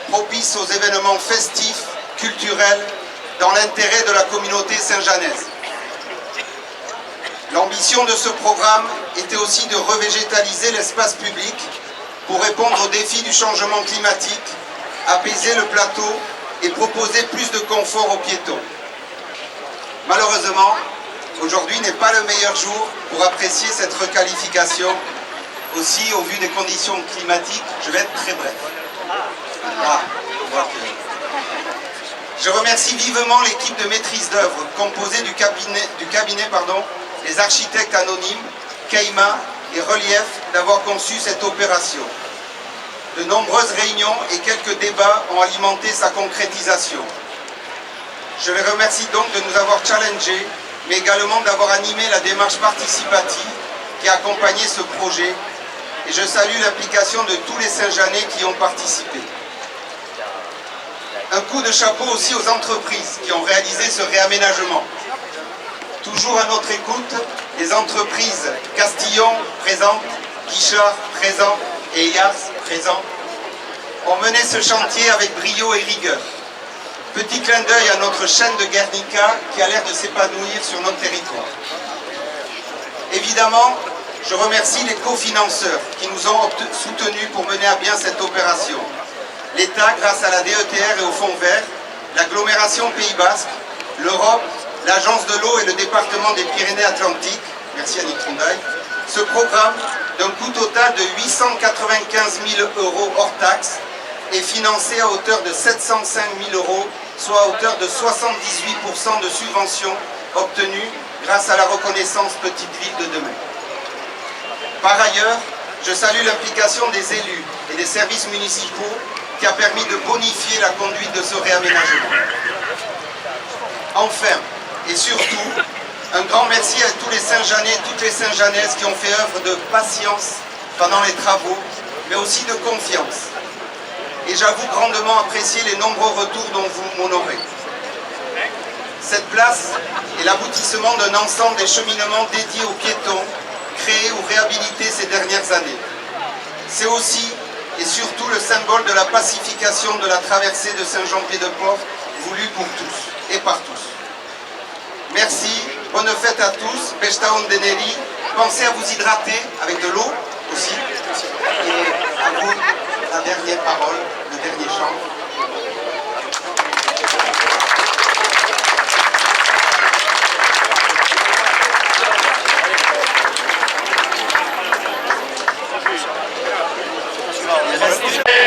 Propice aux événements festifs, culturels, dans l'intérêt de la communauté saint-janaise. L'ambition de ce programme était aussi de revégétaliser l'espace public pour répondre aux défis du changement climatique, apaiser le plateau et proposer plus de confort aux piétons. Malheureusement, aujourd'hui n'est pas le meilleur jour pour apprécier cette requalification. Aussi, au vu des conditions climatiques, je vais être très bref. Je remercie vivement l'équipe de maîtrise d'œuvre composée du cabinet des architectes anonymes, Keima et Relief d'avoir conçu cette opération. De nombreuses réunions et quelques débats ont alimenté sa concrétisation. Je les remercie donc de nous avoir challengés, mais également d'avoir animé la démarche participative qui a accompagné ce projet, et je salue l'implication de tous les Saint-Janais qui ont participé. Un coup de chapeau aussi aux entreprises qui ont réalisé ce réaménagement. Toujours à notre écoute, les entreprises Castillon présentes, Guichard présent et Elias présent ont mené ce chantier avec brio et rigueur. Petit clin d'œil à notre chaîne de Guernica qui a l'air de s'épanouir sur notre territoire. Évidemment, je remercie les cofinanceurs qui nous ont soutenus pour mener à bien cette opération. L'État grâce à la DETR et au Fonds Vert, l'agglomération Pays Basque, l'Europe, l'Agence de l'eau et le département des Pyrénées-Atlantiques, merci Annick Trondaille, ce programme d'un coût total de 895 000 € hors taxes est financé à hauteur de 705 000 €, soit à hauteur de 78% de subventions obtenues grâce à la reconnaissance Petite Ville de demain. Par ailleurs, je salue l'implication des élus et des services municipaux qui a permis de bonifier la conduite de ce réaménagement. Enfin, et surtout, un grand merci à tous les Saint-Janais, toutes les Saint-Janaises qui ont fait œuvre de patience pendant les travaux, mais aussi de confiance. Et j'avoue grandement apprécier les nombreux retours dont vous m'honorez. Cette place est l'aboutissement d'un ensemble des cheminements dédiés aux piétons, créés ou réhabilités ces dernières années. C'est aussi et surtout le symbole de la pacification de la traversée de Saint-Jean-Pied-de-Port, voulue pour tous et par tous. Merci, bonne fête à tous, Besta Ondeneri, pensez à vous hydrater avec de l'eau aussi, et à vous la dernière parole, le dernier chant. Restez